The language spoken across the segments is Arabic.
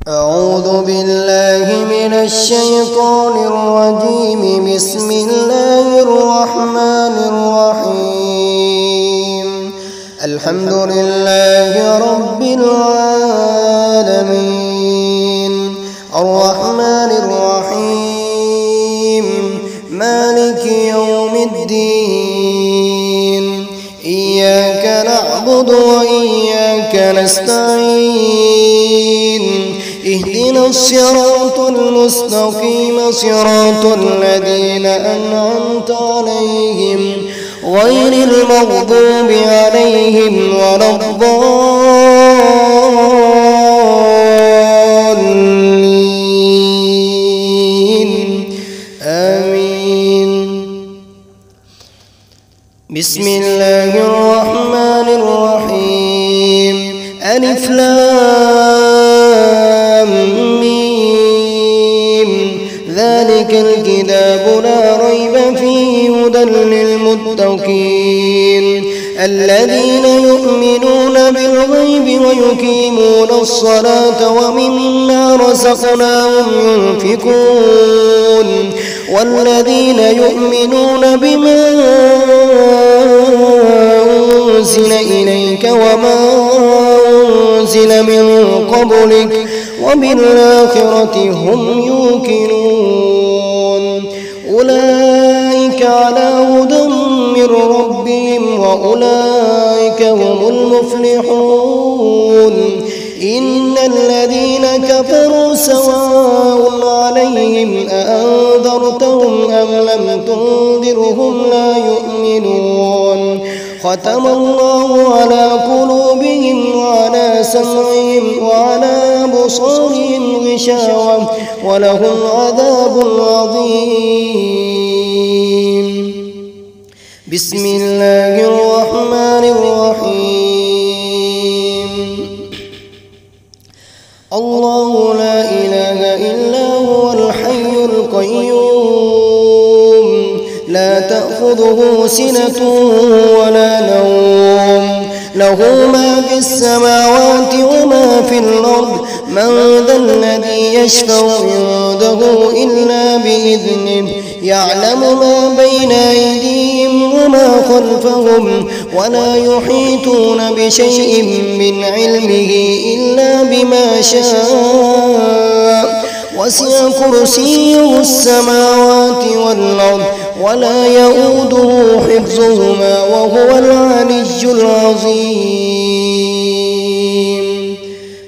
أعوذ بالله من الشيطان الرجيم. بسم الله الرحمن الرحيم. الحمد لله رب العالمين، الرحمن الرحيم، مالك يوم الدين. إياك نعبد وإياك نستعين. اهدنا الصراط المستقيم، صراط الذين أنعمت عليهم غير المغضوب عليهم ولا الضالين. آمين. بسم الله الرحمن الرحيم. ألف لام ميم. ذلك الكتاب لا ريب فيه هدى للمتقين الذين يؤمنون بالغيب ويقيمون الصلاة ومما رزقناهم ينفقون والذين يؤمنون بما أنزل إليك وما أنزل من قبلك وبالآخرة هم يوقنون. أولئك على هدى من ربهم وأولئك هم المفلحون. إن الذين كفروا سواء عليهم أأنذرتهم أم لم تنذرهم لا يؤمنون. ختم الله على قلوبهم وعلى سمعهم وعلى أبصارهم غشاوة ولهم عذاب عظيم. بسم الله الرحمن الرحيم. الله لا إله إلا هو الحي القيوم لا تأخذه سنة ولا نوم له ما في السماوات وما في الأرض. من ذا الذي يشفع عنده إلا بإذنه يعلم ما بين أيديهم وما خلفهم ولا يحيطون بشيء من علمه إلا بما شاء. وسع كرسيه السماوات والأرض ولا يؤوده حفظهما وهو العلي العظيم.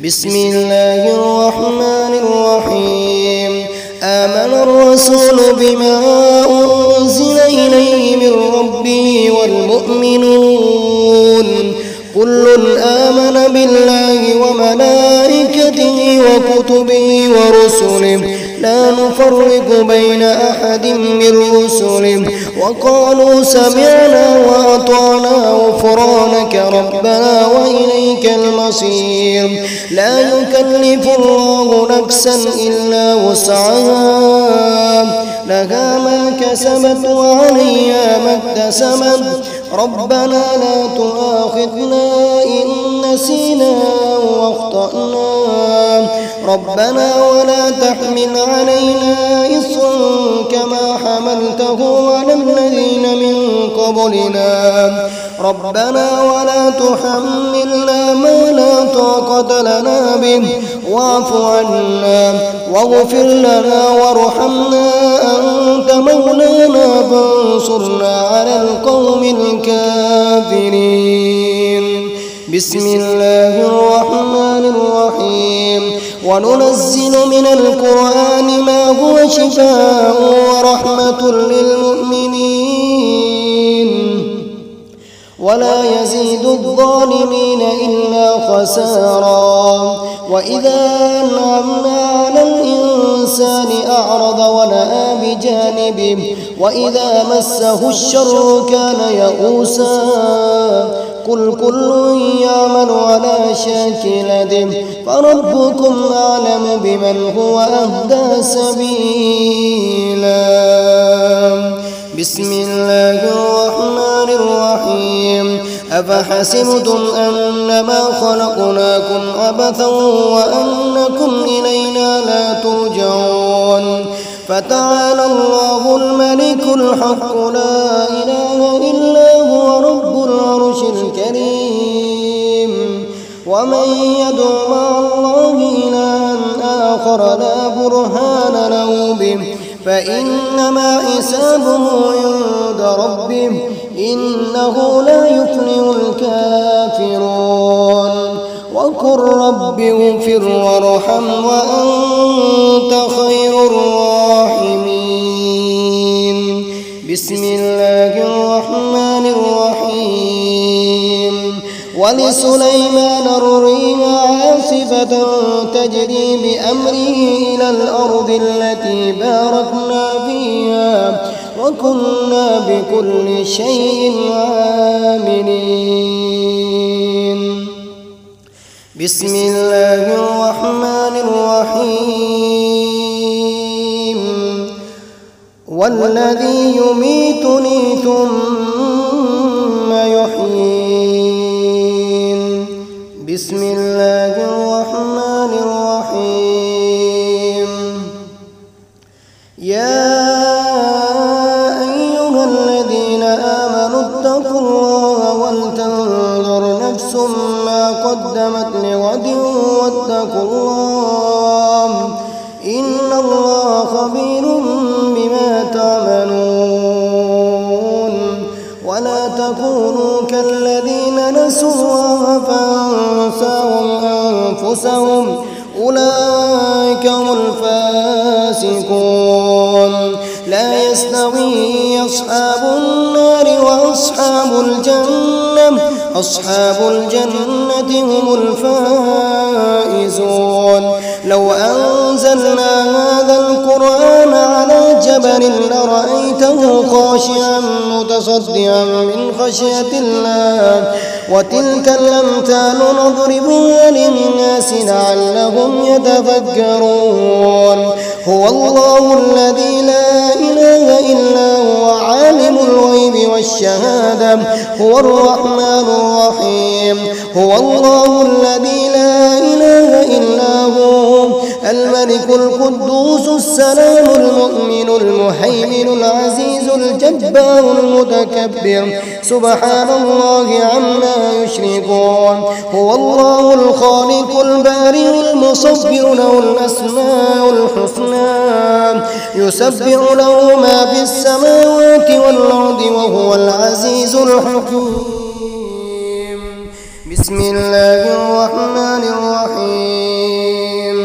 بسم الله الرحمن الرحيم. آمن الرسول بما أنزل إليه من ربه والمؤمنون كل آمن بالله وملائكته وكتبه ورسله لا نفرق بين أحد من رسله وقالوا سمعنا وأطعنا غفرانك ربنا وإليك المصير. لا يكلف الله نفسا إلا وسعها لها ما كسبت وعليها ما اكتسبت. ربنا لا تؤاخذنا إن نسينا واخطأنا ربنا ولا تحمل علينا إصرا كما حملته على الذين من قبلنا. ربنا ولا تحملنا ما لا طاقة لنا به واعف عنا واغفر لنا وارحمنا أنت مولانا فانصرنا على القوم الكافرين. بسم الله الرحمن الرحيم. وننزل من القرآن ما هو شفاء ورحمة للمؤمنين ولا يزيد الظالمين إلا خسارا. وإذا أنعمنا على الإنسان أعرض ونأى بجانبه وإذا مسه الشر كان يئوسا. قل كل يعمل على شاكلته فربكم أعلم بمن هو أهدى سبيلا. بسم الله الرحمن الرحيم. أفحسبتم أنما خلقناكم عبثا وأنكم إلينا فتعالى الله الملك الحق لا إله إلا هو رب العرش الكريم. ومن يدع مع الله إلها آخر لا برهان له به فإنما حسابه عند ربه إنه لا يفلح الكافرون. وقل رب اغفر وارحم وأنت خير الراحمين. بسم الله الرحمن الرحيم. ولسليمان الريح عاصفة تجري بأمره إلى الأرض التي باركنا فيها وكنا بكل شيء عاملين. بسم الله الرحمن الرحيم. والذي يميتني ثم يحيين. بسم الله الرحمن الرحيم. يا أيها الذين آمنوا اتقوا الله ولتنظر نفس ما قدمت لغد واتقوا الله إن الله خبير بما تعملون. ولا تكونوا كالذين نسوا الله فأنساهم أنفسهم أولئك هم الفاسقون. لا يستوي أصحاب النار وأصحاب الجنة هم الفائزون. لو أنزلنا هذا القرآن على جبل لرأيته خاشعا متصدعا من خشية الله. وتلك الأمثال نضربها للناس لعلهم يتفكرون. هو الله الذي لا إله إلا هو عالم الغيب والشهادة هو الرحمن الرحيم. هو الله الذي لا إله إلا هو الملك القدوس السلام المؤمن المهيمن العزيز الجبار المتكبر سبحان الله عما يشركون. هو الله الخالق البارئ المصور له الأسماء الحسنى يسبح له ما في السماوات والأرض وهو العزيز الحكيم. بسم الله الرحمن الرحيم.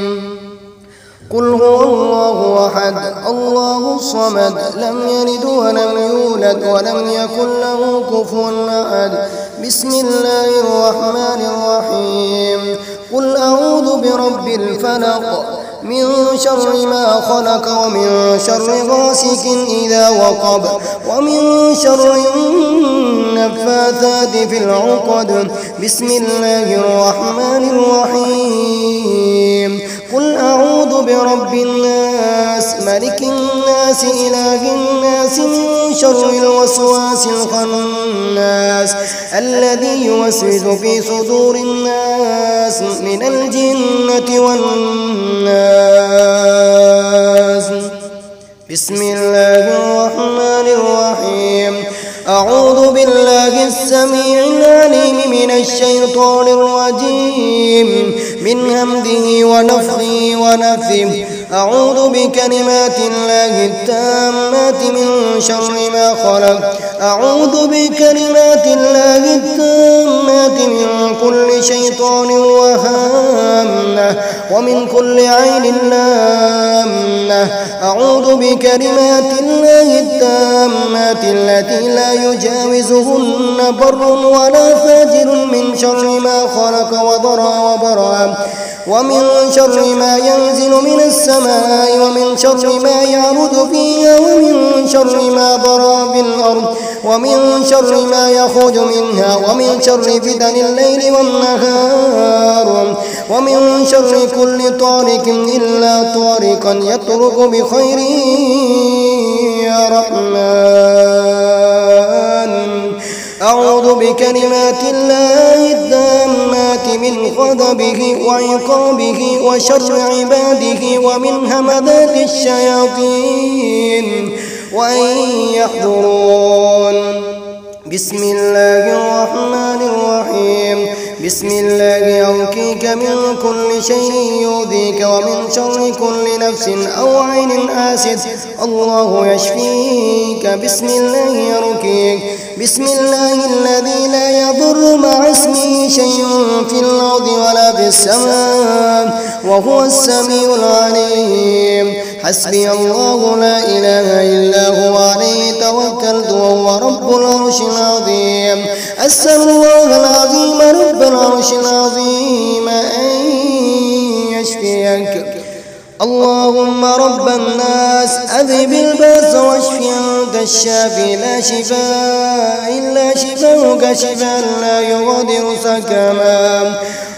قل هو الله أحد الله الصمد لم يلد ولم يولد ولم يكن له كفوا أحد. بسم الله الرحمن الرحيم. قل أعوذ برب الفلق من شر ما خلق ومن شر غاسق إذا وقب ومن شر النفاثات في العقد. بسم الله الرحمن الرحيم. قل أعوذ برب الناس ملك الناس إله الناس من شر الوسواس الخناس الذي يوسوس في صدور الناس من الجنة والناس. بسم الله الرحمن الرحيم. أعوذ بالله السميع العليم من الشيطان الرجيم من همزه ونفخه ونفثه. أعوذ بكلمات الله التامات من شر ما خلق. أعوذ بكلمات الله التامات من كل شيطان وهامة ومن كل عين لامة. أعوذ بكلمات الله التامات التي لا يجاوزهن بر ولا فاجر من شر ما خلق وضرع وبرع ومن شر ما ينزل من السماء ومن شر ما يعرج فيها ومن شر ما ضرع في الأرض ومن شر ما يخرج منها ومن شر فتن الليل والنهار ومن شر كل طارق إلا طارقا يطرق بخير يا رحمن. أعوذ بكلمات الله التامات من غضبه وعقابه وشر عباده ومن همذات الشياطين وأن يحضرون. بسم الله الرحمن الرحيم. بسم الله أوكيك من كل شيء يؤذيك ومن شر كل نفس أو عين حاسد الله يشفيك. بسم الله يرقيك. بسم الله الذي لا يضر مع اسمه شيء في الأرض ولا في السماء وهو السميع العليم. حسبي الله لا إله إلا هو عليه توكلت وهو رب العرش العظيم. أسأل الله العظيم رب العرش العظيم أن يشفيك. اللهم رب الناس أذهب البأس واشف أنت الشافي لا شفاء إلا شفاؤك شفاء لا يغادر سقما.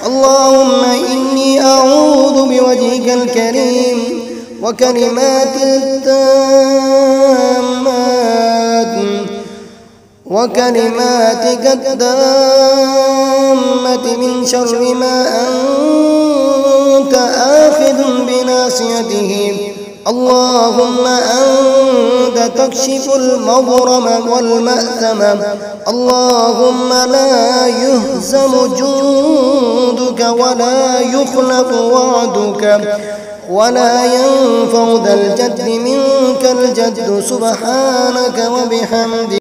اللهم إني أعوذ بوجهك الكريم وكلماتك التامة من شر ما أنت آخذ بناصيته. اللهم أنت تكشف المضرم والمأثم. اللهم لا يهزم جندك ولا يخلف وعدك ولا ينفع ذا الجد منك الجد. سبحانك وبحمدك.